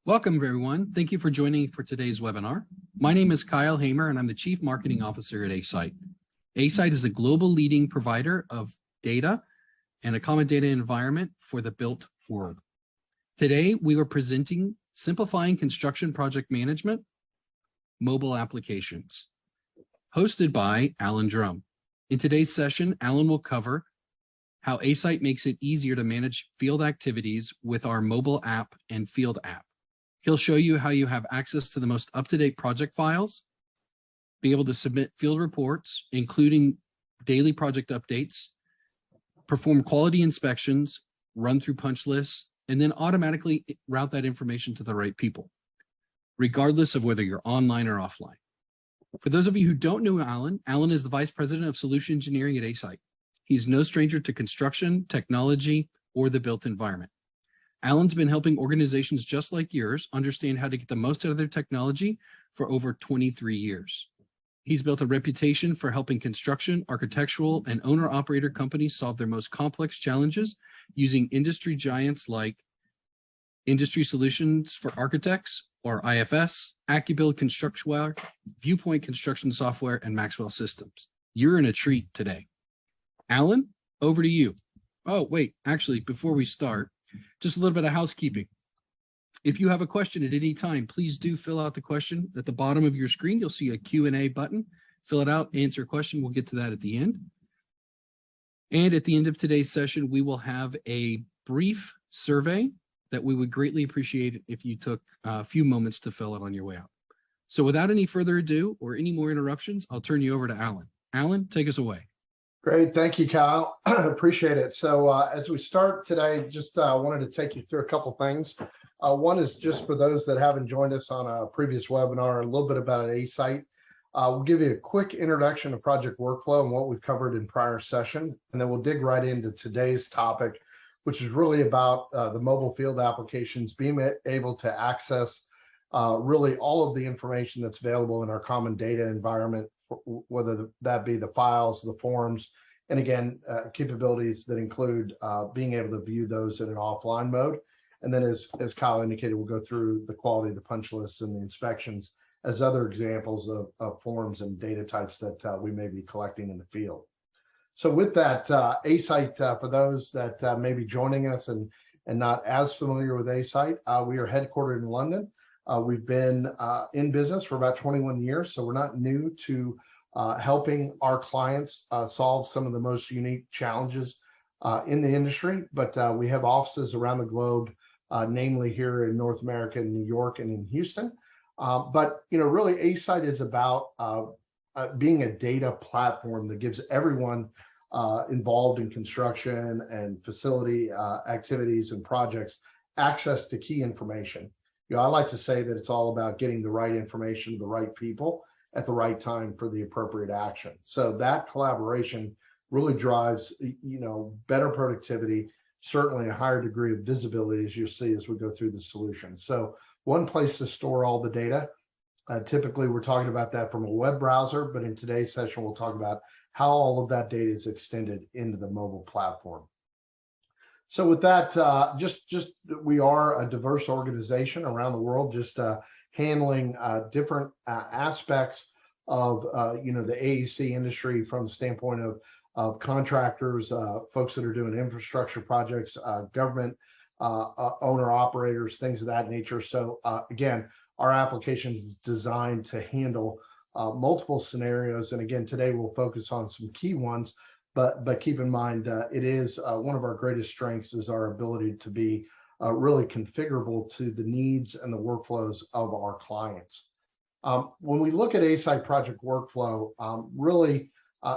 Welcome, everyone. Thank you for joining for today's webinar. My name is Kyle Hamer, and I'm the Chief Marketing Officer at Asite. Asite is a global leading provider of data and a common data environment for the built world. Today, we are presenting Simplifying Construction Project Management, Mobile Applications, hosted by Alan Drum. In today's session, Alan will cover how Asite makes it easier to manage field activities with our mobile app and field app. He'll show you how you have access to the most up-to-date project files, be able to submit field reports, including daily project updates, perform quality inspections, run through punch lists, and then automatically route that information to the right people, regardless of whether you're online or offline. For those of you who don't know Alan, Alan is the Vice President of Solution Engineering at Asite. He's no stranger to construction, technology, or the built environment. Alan's been helping organizations just like yours understand how to get the most out of their technology for over 23 years. He's built a reputation for helping construction, architectural, and owner-operator companies solve their most complex challenges using industry giants like Industry Solutions for Architects, or IFS, AccuBuild Constructware, Viewpoint Construction Software, and Maxwell Systems. You're in a treat today. Alan, over to you. Oh, wait, actually, before we start, just a little bit of housekeeping. If you have a question at any time, please do fill out the question at the bottom of your screen. You'll see a Q&A button. Fill it out, answer a question. We'll get to that at the end. And at the end of today's session, we will have a brief survey that we would greatly appreciate if you took a few moments to fill out on your way out. So without any further ado or any more interruptions, I'll turn you over to Alan. Alan, take us away. Great, thank you, Kyle. Appreciate it. So as we start today, just wanted to take you through a couple things. One is just for those that haven't joined us on a previous webinar, a little bit about Asite. We'll give you a quick introduction to project workflow and what we've covered in prior session, and then we'll dig right into today's topic, which is really about the mobile field applications, being able to access really all of the information that's available in our common data environment, whether that be the files, the forms, and again, capabilities that include being able to view those in an offline mode. And then as Kyle indicated, we'll go through the quality of the punch lists and the inspections as other examples of forms and data types that we may be collecting in the field. So with that, Asite, for those that may be joining us and not as familiar with Asite, we are headquartered in London. We've been in business for about 21 years, so we're not new to helping our clients solve some of the most unique challenges in the industry, but we have offices around the globe, namely here in North America, in New York and in Houston. But really Asite is about being a data platform that gives everyone involved in construction and facility activities and projects access to key information. I like to say that it's all about getting the right information to the right people at the right time for the appropriate action. So that collaboration really drives, better productivity, certainly a higher degree of visibility, as you'll see as we go through the solution. So one place to store all the data. Typically, we're talking about that from a web browser, but in today's session, we'll talk about how all of that data is extended into the mobile platform. So with that, we are a diverse organization around the world, just handling different aspects of the AEC industry from the standpoint of contractors, folks that are doing infrastructure projects, government owner operators, things of that nature. So again, our application is designed to handle multiple scenarios, and again today we'll focus on some key ones. But keep in mind, it is one of our greatest strengths is our ability to be really configurable to the needs and the workflows of our clients. When we look at Asite project workflow, really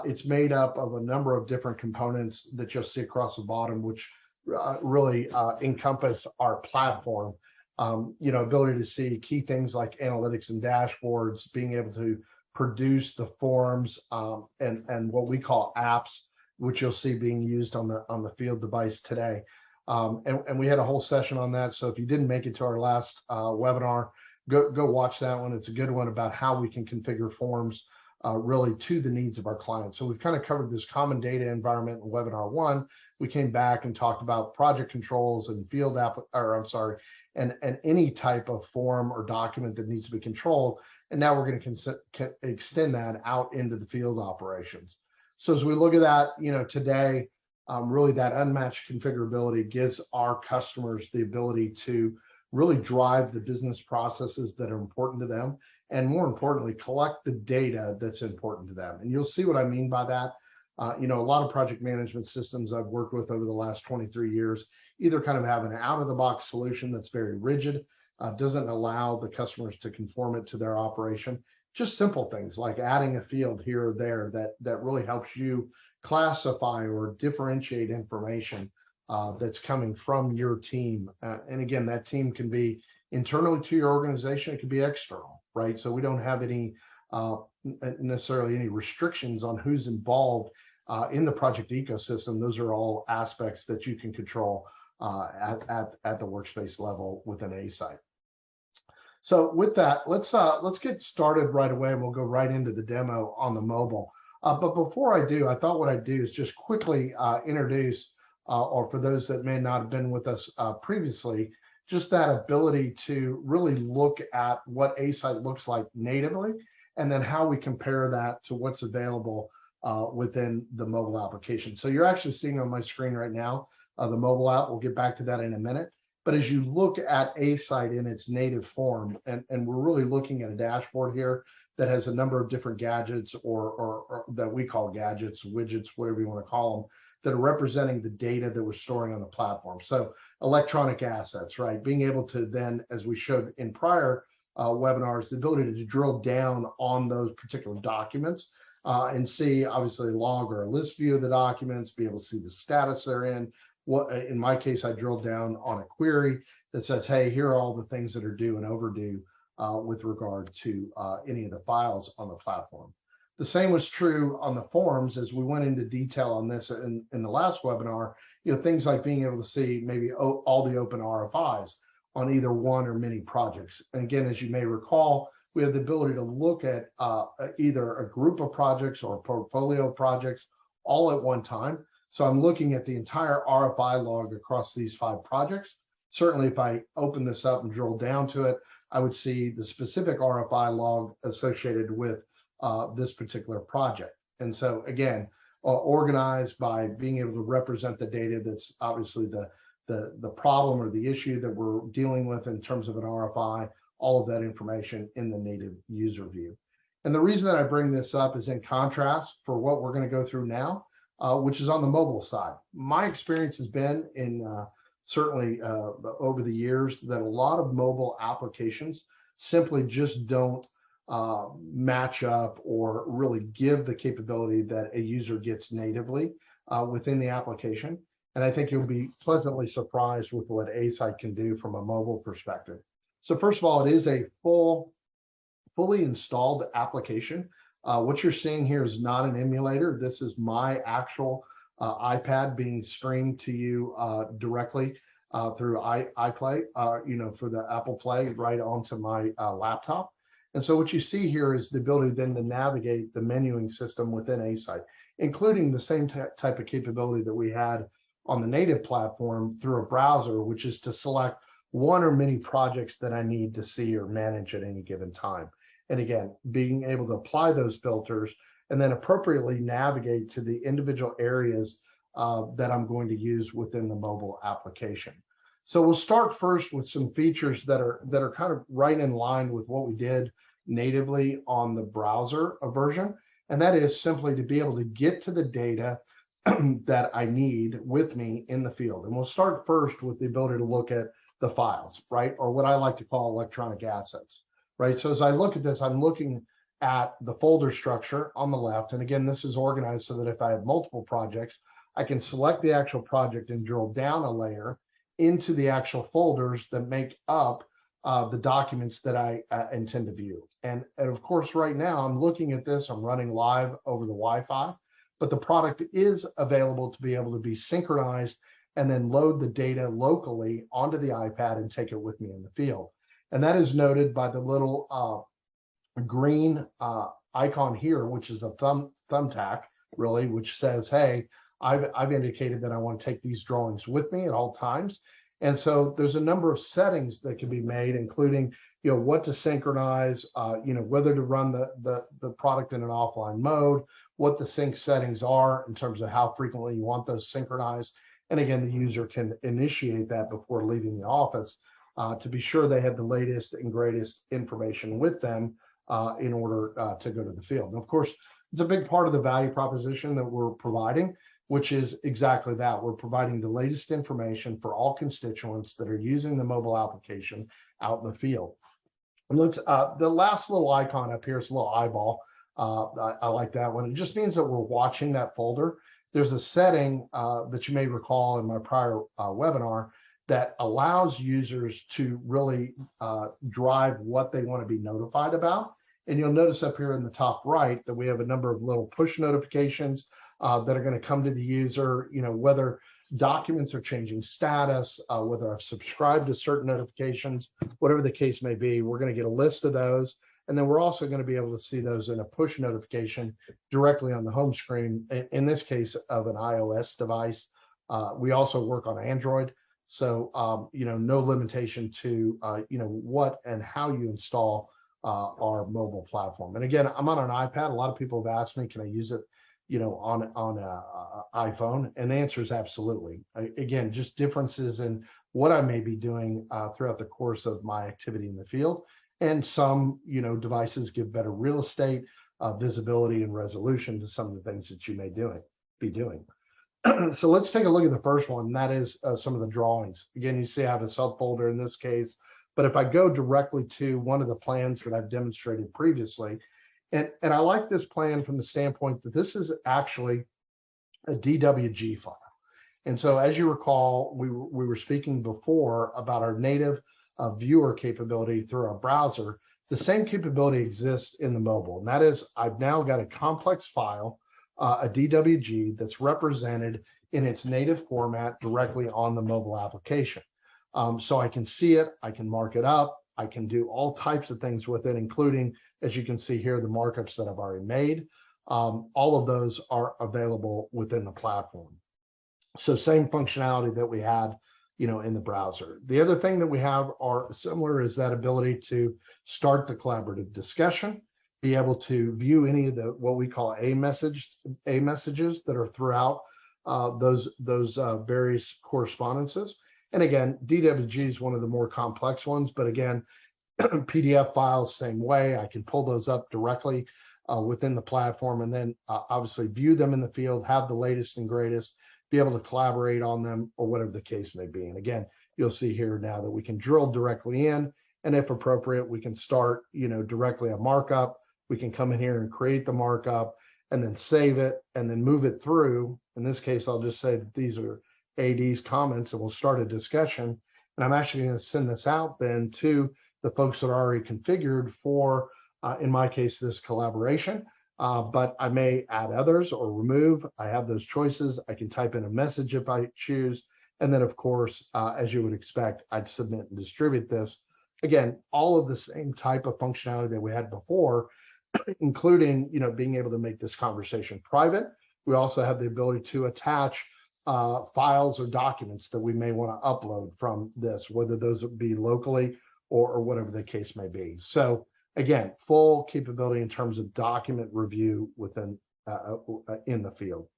it's made up of a number of different components that you'll see across the bottom, which really encompass our platform. Ability to see key things like analytics and dashboards, being able to produce the forms and what we call apps, which you'll see being used on the field device today. And we had a whole session on that. So if you didn't make it to our last webinar, go watch that one. It's a good one about how we can configure forms really to the needs of our clients. So we've kind of covered this common data environment in webinar 1. We came back and talked about project controls and and any type of form or document that needs to be controlled. And now we're going to extend that out into the field operations. So as we look at that, today, really that unmatched configurability gives our customers the ability to really drive the business processes that are important to them, and more importantly, collect the data that's important to them. And you'll see what I mean by that. A lot of project management systems I've worked with over the last 23 years either kind of have an out-of-the-box solution that's very rigid, doesn't allow the customers to conform it to their operation. Just simple things like adding a field here or there that really helps you classify or differentiate information that's coming from your team. And again, that team can be internally to your organization, it can be external, right? So we don't have any necessarily any restrictions on who's involved in the project ecosystem. Those are all aspects that you can control at the workspace level within Asite. So with that, let's get started right away, and we'll go right into the demo on the mobile. But before I do, I thought what I'd do is just quickly introduce, or for those that may not have been with us previously, just that ability to really look at what Asite looks like natively, and then how we compare that to what's available within the mobile application. So you're actually seeing on my screen right now the mobile app. We'll get back to that in a minute. But as you look at Asite in its native form, and we're really looking at a dashboard here that has a number of different gadgets, or that we call gadgets, widgets, whatever you want to call them, that are representing the data that we're storing on the platform. So electronic assets, right? Being able to then, as we showed in prior webinars, the ability to drill down on those particular documents and see, obviously, a log or a list view of the documents, be able to see the status they're in. What, in my case, I drilled down on a query that says, hey, here are all the things that are due and overdue with regard to any of the files on the platform. The same was true on the forms, as we went into detail on this in the last webinar. Things like being able to see maybe all the open RFIs on either one or many projects. And again, as you may recall, we have the ability to look at either a group of projects or a portfolio of projects all at one time. So I'm looking at the entire RFI log across these 5 projects. Certainly, if I open this up and drill down to it, I would see the specific RFI log associated with this particular project. And so again, organized by being able to represent the data that's obviously the problem or the issue that we're dealing with in terms of an RFI, all of that information in the native user view. And the reason that I bring this up is in contrast for what we're going to go through now, which is on the mobile side. My experience has been in certainly over the years that a lot of mobile applications simply just don't match up or really give the capability that a user gets natively within the application. And I think you'll be pleasantly surprised with what Asite can do from a mobile perspective. So first of all, it is a fully installed application. What you're seeing here is not an emulator. This is my actual iPad being streamed to you directly through iPlay, for the Apple Play right onto my laptop. And so what you see here is the ability then to navigate the menuing system within Asite, including the same type of capability that we had on the native platform through a browser, which is to select one or many projects that I need to see or manage at any given time. And again, being able to apply those filters and then appropriately navigate to the individual areas that I'm going to use within the mobile application. So we'll start first with some features that are kind of right in line with what we did natively on the browser version. And that is simply to be able to get to the data that I need with me in the field. And we'll start first with the ability to look at the files, right? Or what I like to call electronic assets, right? So as I look at this, I'm looking at the folder structure on the left. And again, this is organized so that if I have multiple projects, I can select the actual project and drill down a layer into the actual folders that make up the documents that I intend to view. And of course, right now I'm looking at this, I'm running live over the Wi-Fi, but the product is available to be able to be synchronized and then load the data locally onto the iPad and take it with me in the field. And that is noted by the little green icon here, which is a thumbtack, really, which says, hey, I've indicated that I want to take these drawings with me at all times. And so there's a number of settings that can be made, including, what to synchronize, whether to run the product in an offline mode, what the sync settings are in terms of how frequently you want those synchronized. And again, the user can initiate that before leaving the office to be sure they have the latest and greatest information with them in order to go to the field. And of course, it's a big part of the value proposition that we're providing, which is exactly that. We're providing the latest information for all constituents that are using the mobile application out in the field. And let's the last little icon up here is a little eyeball. I like that one. It just means that we're watching that folder. There's a setting that you may recall in my prior webinar that allows users to really drive what they want to be notified about. And you'll notice up here in the top right that we have a number of little push notifications that are going to come to the user, whether documents are changing status, whether I've subscribed to certain notifications, whatever the case may be. We're going to get a list of those. And then we're also going to be able to see those in a push notification directly on the home screen, in this case of an iOS device. We also work on Android. So, no limitation to, what and how you install our mobile platform. And again, I'm on an iPad. A lot of people have asked me, can I use it, on a iPhone? And the answer is absolutely. Again, just differences in what I may be doing throughout the course of my activity in the field. And some, devices give better real estate, visibility, and resolution to some of the things that you may be doing. So let's take a look at the first one, and that is some of the drawings. Again, you see I have a subfolder in this case, but if I go directly to one of the plans that I've demonstrated previously, and I like this plan from the standpoint that this is actually a DWG file. And so as you recall, we were speaking before about our native viewer capability through our browser. The same capability exists in the mobile, and that is I've now got a complex file, a DWG that's represented in its native format directly on the mobile application. So I can see it, I can mark it up, I can do all types of things with it, including, as you can see here, the markups that I've already made. All of those are available within the platform. So same functionality that we had, in the browser. The other thing that we have are similar is that ability to start the collaborative discussion, be able to view any of the what we call A messages that are throughout those various correspondences. And again, DWG is one of the more complex ones, but again, PDF files, same way. I can pull those up directly within the platform and then obviously view them in the field, have the latest and greatest, be able to collaborate on them or whatever the case may be. And again, you'll see here now that we can drill directly in, and if appropriate, we can start, directly a markup. We can come in here and create the markup and then save it and then move it through. In this case, I'll just say that these are AD's comments and we'll start a discussion. And I'm actually going to send this out then to the folks that are already configured for, in my case, this collaboration. But I may add others or remove. I have those choices. I can type in a message if I choose. And then, of course, as you would expect, I'd submit and distribute this. Again, all of the same type of functionality that we had before, including, being able to make this conversation private. We also have the ability to attach files or documents that we may want to upload from this, whether those would be locally or whatever the case may be. So again, full capability in terms of document review within in the field.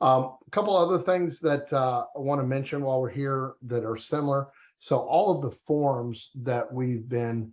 A couple other things that I want to mention while we're here that are similar. So all of the forms that we've been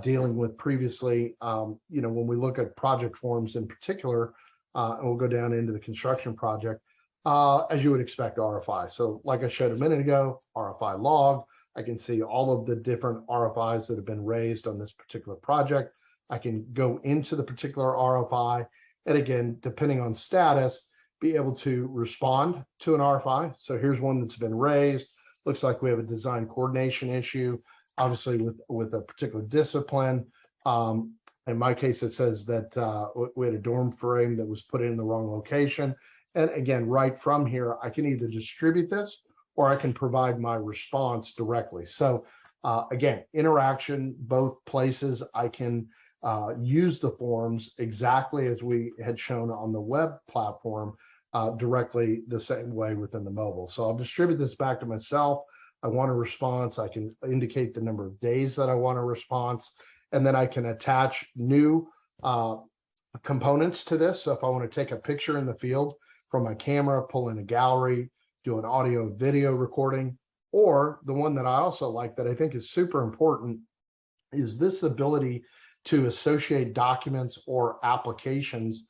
dealing with previously, when we look at project forms in particular, and we'll go down into the construction project, as you would expect, RFI. So like I showed a minute ago, RFI log, I can see all of the different RFIs that have been raised on this particular project. I can go into the particular RFI, and again, depending on status, be able to respond to an RFI. So here's one that's been raised. Looks like we have a design coordination issue, obviously with a particular discipline. In my case, it says that we had a dorm frame that was put in the wrong location. And again, right from here, I can either distribute this or I can provide my response directly. So again, interaction, both places. I can use the forms exactly as we had shown on the web platform, directly the same way within the mobile. So I'll distribute this back to myself. I want a response. I can indicate the number of days that I want a response, and then I can attach new components to this. So if I want to take a picture in the field from my camera, pull in a gallery, do an audio video recording, or the one that I also like that I think is super important is this ability to associate documents or applications,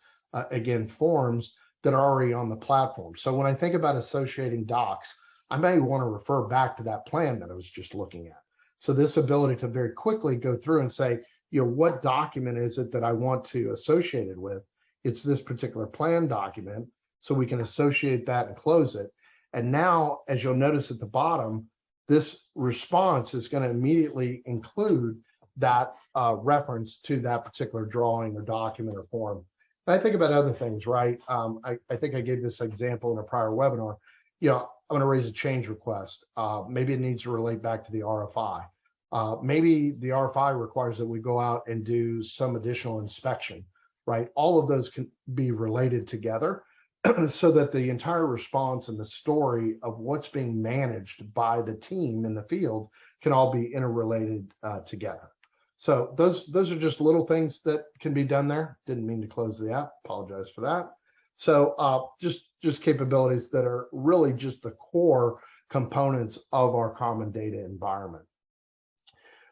again, forms that are already on the platform. So when I think about associating docs, I may want to refer back to that plan that I was just looking at. So this ability to very quickly go through and say, what document is it that I want to associate it with? It's this particular plan document. So we can associate that and close it. And now, as you'll notice at the bottom, this response is going to immediately include that reference to that particular drawing or document or form. And I think about other things, right? I think I gave this example in a prior webinar. I'm going to raise a change request. Maybe it needs to relate back to the RFI. Maybe the RFI requires that we go out and do some additional inspection, right? All of those can be related together so that the entire response and the story of what's being managed by the team in the field can all be interrelated together. So those are just little things that can be done there. Didn't mean to close the app. Apologize for that. So just capabilities that are really just the core components of our common data environment.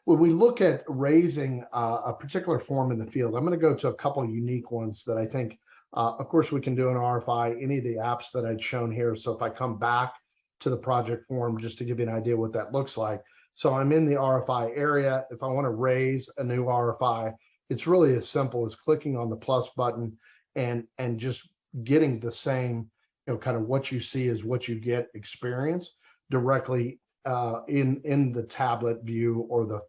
When we look at raising a particular form in the field, I'm going to go to a couple of unique ones that I think, of course, we can do an RFI, any of the apps that I'd shown here. So if I come back to the project form, just to give you an idea what that looks like. So I'm in the RFI area. If I want to raise a new RFI, it's really as simple as clicking on the plus button and just getting the same, kind of what you see is what you get experience directly in the tablet view or the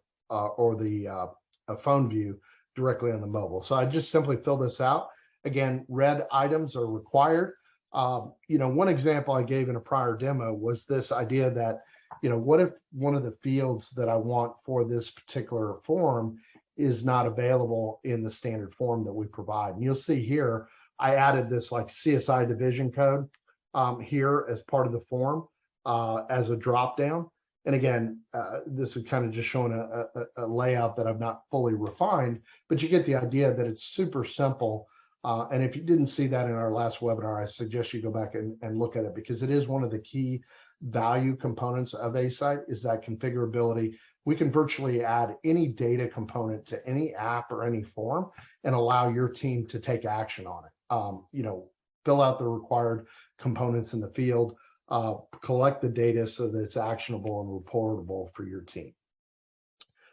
phone view directly on the mobile. So I just simply fill this out. Again, red items are required. One example I gave in a prior demo was this idea that, what if one of the fields that I want for this particular form is not available in the standard form that we provide? And you'll see here, I added this like CSI division code here as part of the form as a drop down. And again, this is kind of just showing a layout that I've not fully refined, but you get the idea that it's super simple. And if you didn't see that in our last webinar, I suggest you go back and look at it, because it is one of the key value components of Asite is that configurability. We can virtually add any data component to any app or any form and allow your team to take action on it. Fill out the required components in the field, collect the data so that it's actionable and reportable for your team.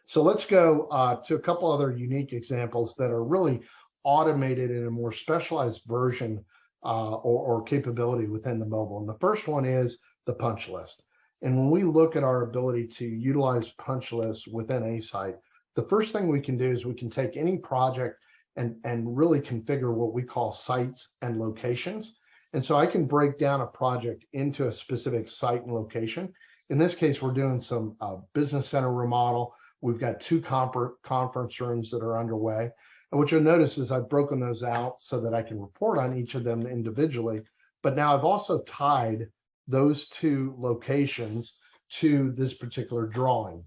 So let's go to a couple other unique examples that are really automated in a more specialized version or capability within the mobile. And the first one is the punch list. And when we look at our ability to utilize punch lists within Asite, the first thing we can do is we can take any project and really configure what we call sites and locations. And so I can break down a project into a specific site and location. In this case, we're doing some business center remodel. We've got 2 conference rooms that are underway. And what you'll notice is I've broken those out so that I can report on each of them individually. But now I've also tied those 2 locations to this particular drawing.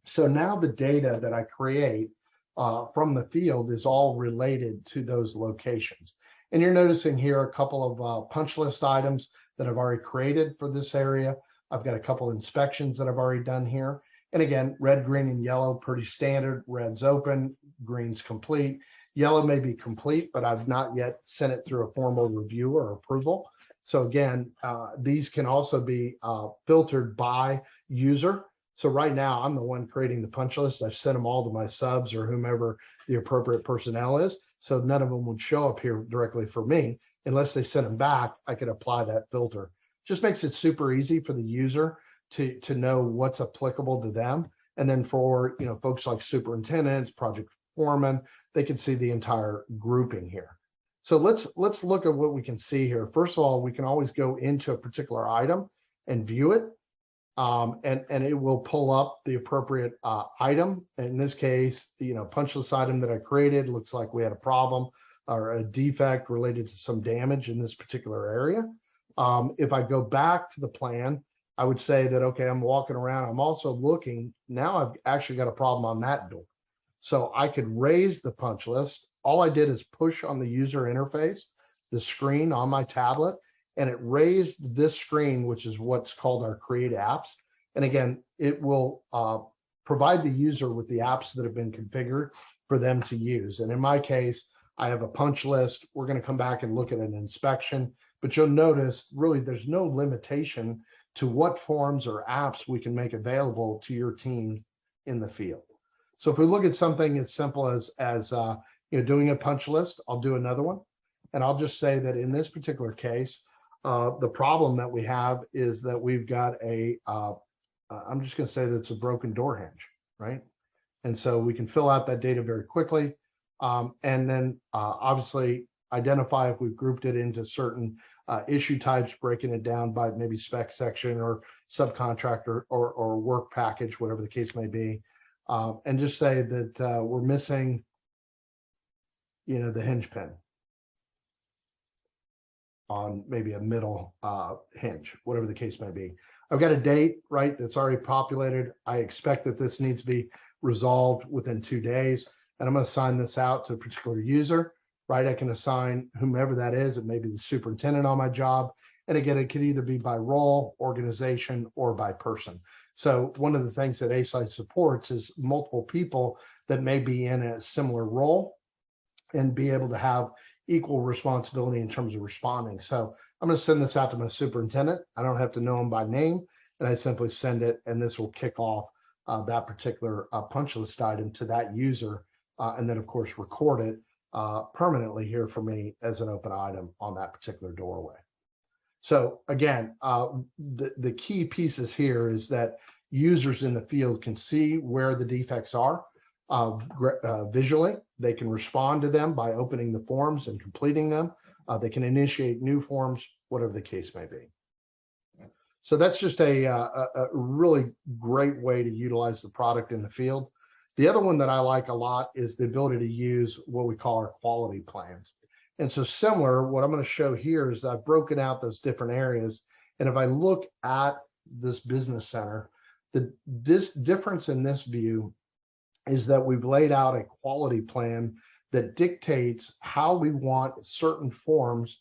So now the data that I create from the field is all related to those locations. And you're noticing here a couple of punch list items that I've already created for this area. I've got a couple inspections that I've already done here. And again, red, green, and yellow, pretty standard. Red's open, green's complete. Yellow may be complete, but I've not yet sent it through a formal review or approval. So again, these can also be filtered by user. So right now, I'm the one creating the punch list. I've sent them all to my subs or whomever the appropriate personnel is. So none of them would show up here directly for me. Unless they send them back, I could apply that filter. Just makes it super easy for the user to know what's applicable to them. And then for folks like superintendents, project foremen, they can see the entire grouping here. So let's look at what we can see here. First of all, we can always go into a particular item and view it. And it will pull up the appropriate item. In this case, punch list item that I created looks like we had a problem or a defect related to some damage in this particular area. If I go back to the plan I would say that, okay, I'm walking around. I'm also looking. Now I've actually got a problem on that door. So I could raise the punch list. All I did is push on the user interface, the screen on my tablet, and it raised this screen, which is what's called our Create Apps. And again, it will provide the user with the apps that have been configured for them to use. And in my case, I have a punch list. We're going to come back and look at an inspection, but you'll notice really there's no limitation to what forms or apps we can make available to your team in the field. So if we look at something as simple as doing a punch list, I'll do another one. And I'll just say that in this particular case, the problem that we have is that we've got I'm just going to say that it's a broken door hinge, right? And so we can fill out that data very quickly. And then obviously identify if we've grouped it into certain issue types, breaking it down by maybe spec section or subcontractor or work package, whatever the case may be. And just say that we're missing, the hinge pin on maybe a middle hinge, whatever the case may be. I've got a date, right, that's already populated. I expect that this needs to be resolved within 2 days. And I'm going to assign this out to a particular user, right? I can assign whomever that is. It may be the superintendent on my job. And again, it could either be by role, organization, or by person. So one of the things that Asite supports is multiple people that may be in a similar role and be able to have equal responsibility in terms of responding. So I'm going to send this out to my superintendent. I don't have to know him by name, and I simply send it, and this will kick off that particular punch list item to that user, and then of course record it permanently here for me as an open item on that particular doorway. So again, the key pieces here is that users in the field can see where the defects are visually. They can respond to them by opening the forms and completing them. They can initiate new forms, whatever the case may be. So that's just a really great way to utilize the product in the field. The other one that I like a lot is the ability to use what we call our quality plans. And so similar, what I'm going to show here is I've broken out those different areas. And if I look at this business center, this difference in this view is that we've laid out a quality plan that dictates how we want certain forms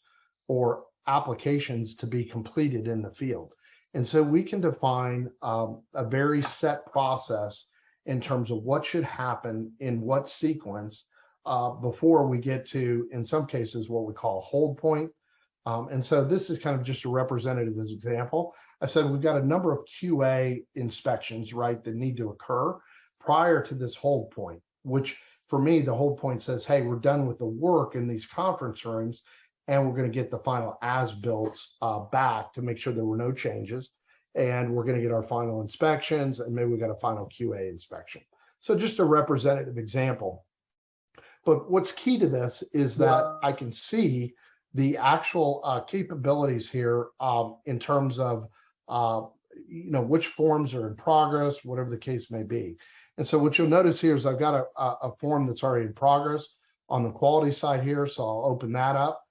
or applications to be completed in the field. And so we can define a very set process in terms of what should happen in what sequence before we get to, in some cases, what we call a hold point. And so this is kind of just a representative as example. I said we've got a number of QA inspections, right, that need to occur prior to this hold point, which for me, the hold point says, hey, we're done with the work in these conference rooms, and we're going to get the final as-built back to make sure there were no changes. And we're going to get our final inspections, and maybe we got a final QA inspection. So just a representative example. But what's key to this is that I can see the actual capabilities here in terms of which forms are in progress, whatever the case may be. And so what you'll notice here is I've got a form that's already in progress on the quality side here. So I'll open that up,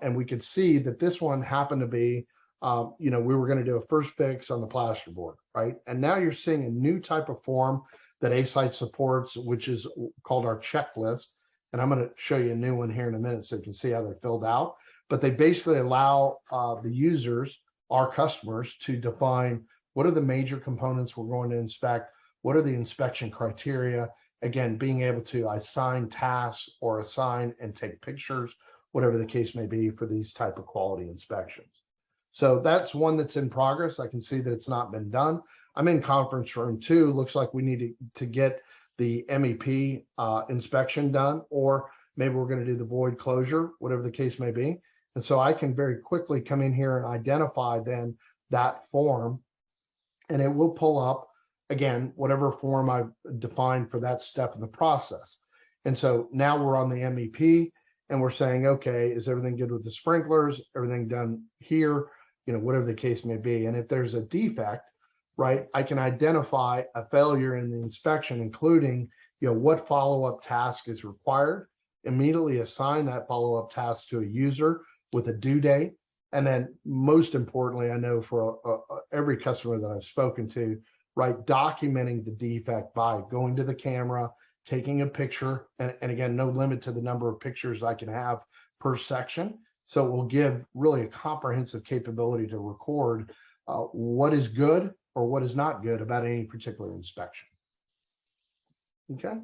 and we can see that this one happened to be, we were going to do a first fix on the plasterboard, right? And now you're seeing a new type of form that Asite supports, which is called our checklist. And I'm going to show you a new one here in a minute so you can see how they're filled out. But they basically allow the users, our customers, to define what are the major components we're going to inspect, what are the inspection criteria, again, being able to assign tasks or assign and take pictures, whatever the case may be for these type of quality inspections. So that's one that's in progress. I can see that it's not been done. I'm in conference room 2. Looks like we need to get the MEP inspection done, or maybe we're going to do the void closure, whatever the case may be. And so I can very quickly come in here and identify then that form, and it will pull up, again, whatever form I've defined for that step in the process. And so now we're on the MEP, and we're saying, okay, is everything good with the sprinklers? Everything done here? Whatever the case may be. And if there's a defect, right, I can identify a failure in the inspection, including, what follow-up task is required, immediately assign that follow-up task to a user with a due date, And then most importantly, I know for every customer that I've spoken to, right, documenting the defect by going to the camera, taking a picture, and again, no limit to the number of pictures I can have per section. So it will give really a comprehensive capability to record what is good or what is not good about any particular inspection. Okay,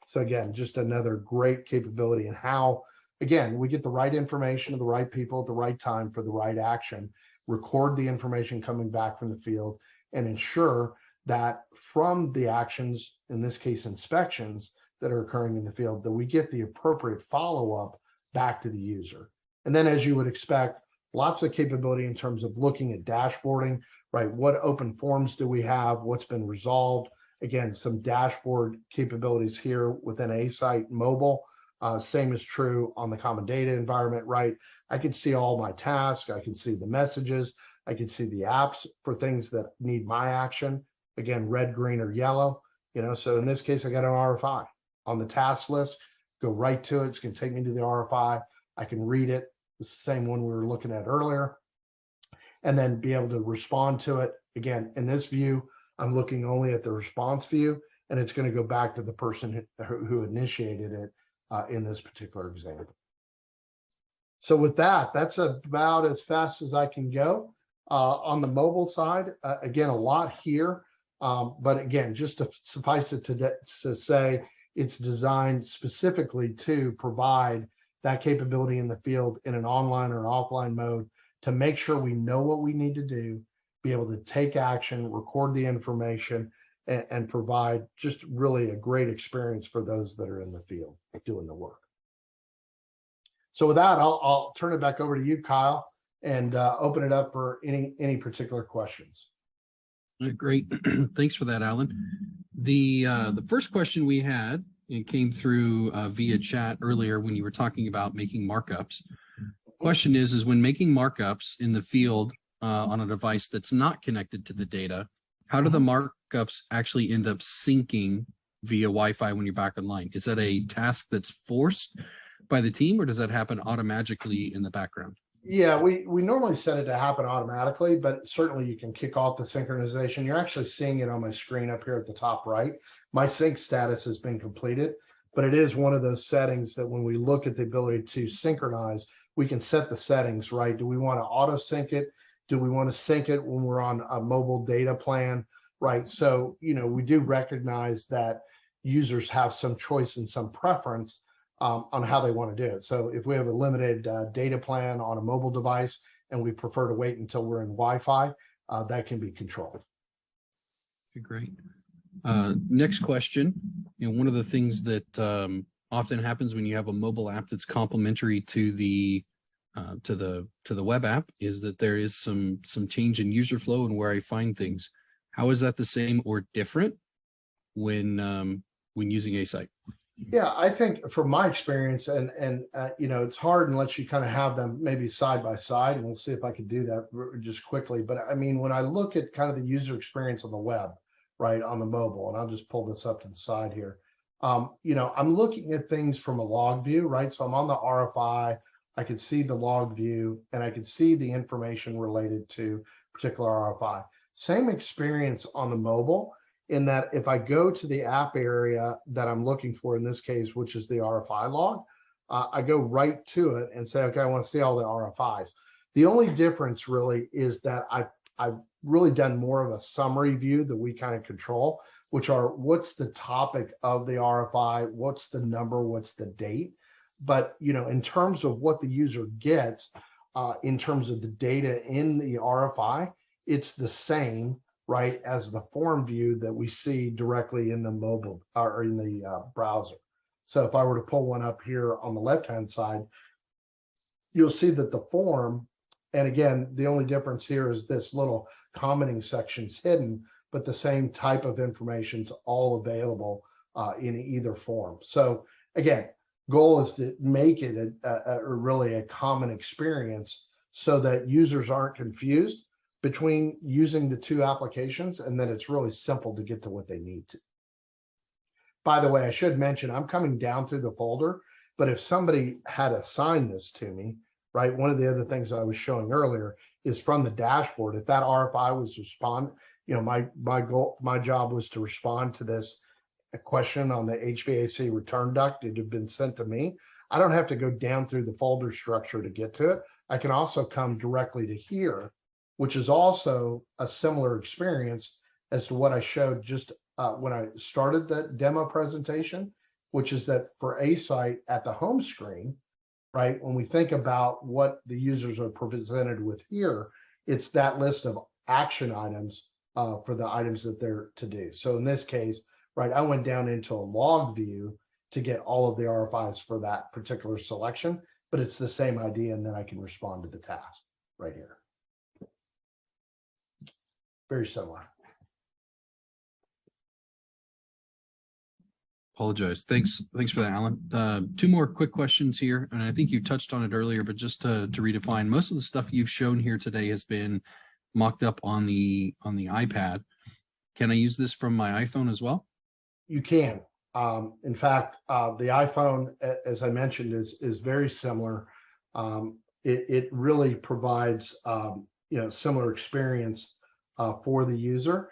so again, just another great capability in how, again, we get the right information to the right people at the right time for the right action, record the information coming back from the field, and ensure that from the actions, in this case, inspections that are occurring in the field, that we get the appropriate follow-up back to the user. And then, as you would expect, lots of capability in terms of looking at dashboarding, right? What open forms do we have? What's been resolved? Again, some dashboard capabilities here within Asite mobile. Same is true on the common data environment, right? I can see all my tasks. I can see the messages. I can see the apps for things that need my action. Again, red, green, or yellow. So in this case, I got an RFI on the task list. Go right to it. It's going to take me to the RFI. I can read it. It's the same one we were looking at earlier, and then be able to respond to it. Again, in this view, I'm looking only at the response view, and it's going to go back to the person who initiated it in this particular example. So with that, that's about as fast as I can go. On the mobile side, again, a lot here, but again, just to suffice it to say, it's designed specifically to provide that capability in the field in an online or an offline mode to make sure we know what we need to do, be able to take action, record the information, and provide just really a great experience for those that are in the field doing the work. So with that, I'll turn it back over to you, Kyle, and open it up for any particular questions. Great. Thanks for that, Alan. The first question we had, it came through via chat earlier when you were talking about making markups. Question is when making markups in the field on a device that's not connected to the data, how do the markups actually end up syncing via Wi-Fi when you're back online? Is that a task that's forced by the team, or does that happen automatically in the background? Yeah, we normally set it to happen automatically, but certainly you can kick off the synchronization. You're actually seeing it on my screen up here at the top right. My sync status has been completed, but it is one of those settings that when we look at the ability to synchronize, we can set the settings, right? Do we want to auto sync it? Do we want to sync it when we're on a mobile data plan, right? So, we do recognize that users have some choice and some preference on how they want to do it. So if we have a limited data plan on a mobile device and we prefer to wait until we're in Wi-Fi, that can be controlled. Okay, great. Next question. One of the things that often happens when you have a mobile app that's complementary to the web app is that there is some change in user flow and where I find things. How is that the same or different when using Asite? Yeah, I think from my experience, and it's hard unless you kind of have them maybe side by side, and we'll see if I can do that just quickly. But I mean, when I look at kind of the user experience on the web, right, on the mobile, and I'll just pull this up to the side here. I'm looking at things from a log view, right? So I'm on the RFI, I can see the log view, and I can see the information related to particular RFI. Same experience on the mobile, in that if I go to the app area that I'm looking for, in this case, which is the RFI log, I go right to it and say, okay, I want to see all the RFIs. The only difference really is that I've really done more of a summary view that we kind of control, which are what's the topic of the RFI, what's the number, what's the date. But, in terms of what the user gets, in terms of the data in the RFI, it's the same, right, as the form view that we see directly in the mobile or in the browser. So if I were to pull one up here on the left-hand side, you'll see that the form, and again, the only difference here is this little commenting section's hidden, but the same type of information's all available in either form. So again, goal is to make it really a common experience so that users aren't confused between using the two applications, and then it's really simple to get to what they need to. By the way, I should mention, I'm coming down through the folder, but if somebody had assigned this to me, right? One of the other things I was showing earlier is from the dashboard. If that RFI was my job was to respond to this question on the HVAC return duct. It had been sent to me. I don't have to go down through the folder structure to get to it. I can also come directly to here, which is also a similar experience as to what I showed just when I started the demo presentation, which is that for Asite at the home screen, right? When we think about what the users are presented with here, it's that list of action items for the items that they're to do. So in this case, right, I went down into a log view to get all of the RFIs for that particular selection, but it's the same idea, and then I can respond to the task right here. Very similar. Apologize. Thanks for that, Alan. Two more quick questions here, and I think you touched on it earlier, but just to redefine, most of the stuff you've shown here today has been mocked up on the iPad. Can I use this from my iPhone as well? You can. In fact, the iPhone, as I mentioned, is very similar. It really provides similar experience for the user.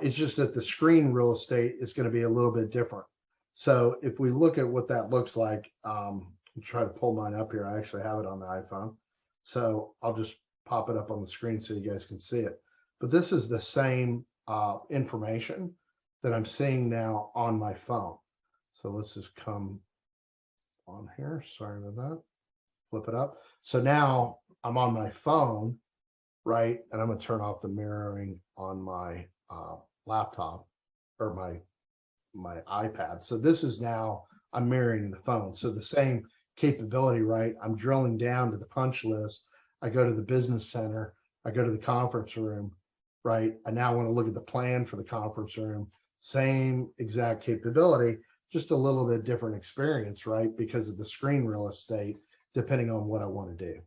It's just that the screen real estate is going to be a little bit different. So if we look at what that looks like, I'll try to pull mine up here. I actually have it on the iPhone. So I'll just pop it up on the screen so you guys can see it. But this is the same information that I'm seeing now on my phone. So let's just come on here. Sorry about that. Flip it up. So now I'm on my phone, right? And I'm going to turn off the mirroring on my laptop or my iPad. So this is now I'm mirroring the phone. So the same capability, right? I'm drilling down to the punch list. I go to the business center. I go to the conference room, right? I now want to look at the plan for the conference room. Same exact capability, just a little bit different experience, right? Because of the screen real estate, depending on what I want to do,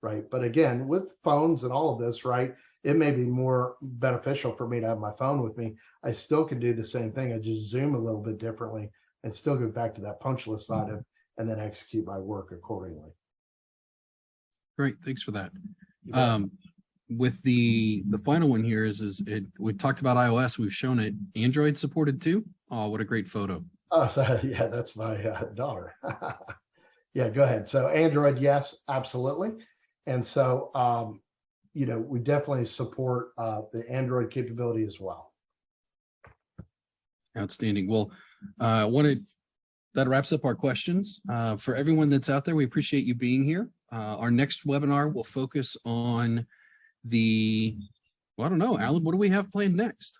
right? But again, with phones and all of this, right, it may be more beneficial for me to have my phone with me. I still can do the same thing. I just zoom a little bit differently and still go back to that punch list item and then execute my work accordingly. Great, thanks for that. With the final one here we talked about iOS. We've shown it. Android supported too. Oh, what a great photo. Oh, so yeah, that's my daughter. Yeah, go ahead. So Android, yes, absolutely. And so, we definitely support the Android capability as well. Outstanding. Well, that wraps up our questions. For everyone that's out there, we appreciate you being here. Our next webinar will focus on I don't know, Alan, what do we have planned next?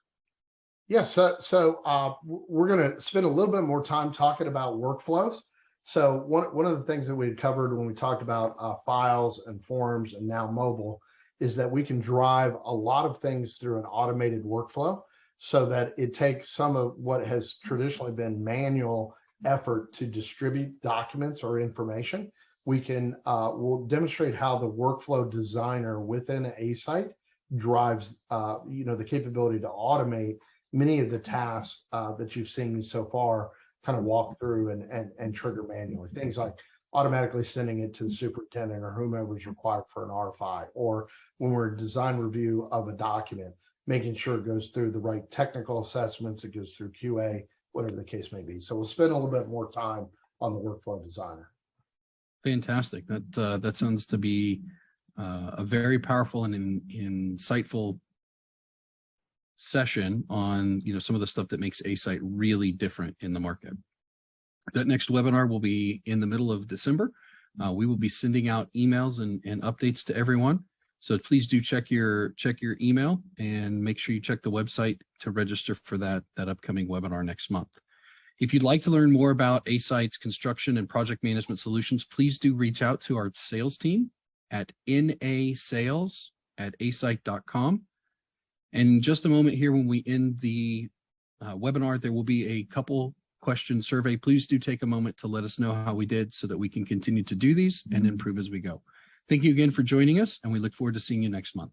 Yes, so we're going to spend a little bit more time talking about workflows. So one of the things that we had covered when we talked about files and forms and now mobile is that we can drive a lot of things through an automated workflow so that it takes some of what has traditionally been manual effort to distribute documents or information. We'll demonstrate how the workflow designer within Asite drives the capability to automate many of the tasks that you've seen so far kind of walk through and trigger manually. Things like automatically sending it to the superintendent or whomever is required for an RFI, or when we're in design review of a document, making sure it goes through the right technical assessments, it goes through QA, whatever the case may be. So we'll spend a little bit more time on the workflow designer. Fantastic. That sounds to be a very powerful and insightful session on some of the stuff that makes Asite really different in the market. That next webinar will be in the middle of December. We will be sending out emails and updates to everyone. So please do check your email and make sure you check the website to register for that upcoming webinar next month. If you'd like to learn more about Asite's construction and project management solutions, please do reach out to our sales team at nasales@asite.com. And in just a moment here, when we end the webinar, there will be a couple question survey. Please do take a moment to let us know how we did so that we can continue to do these and improve as we go. Thank you again for joining us, and we look forward to seeing you next month.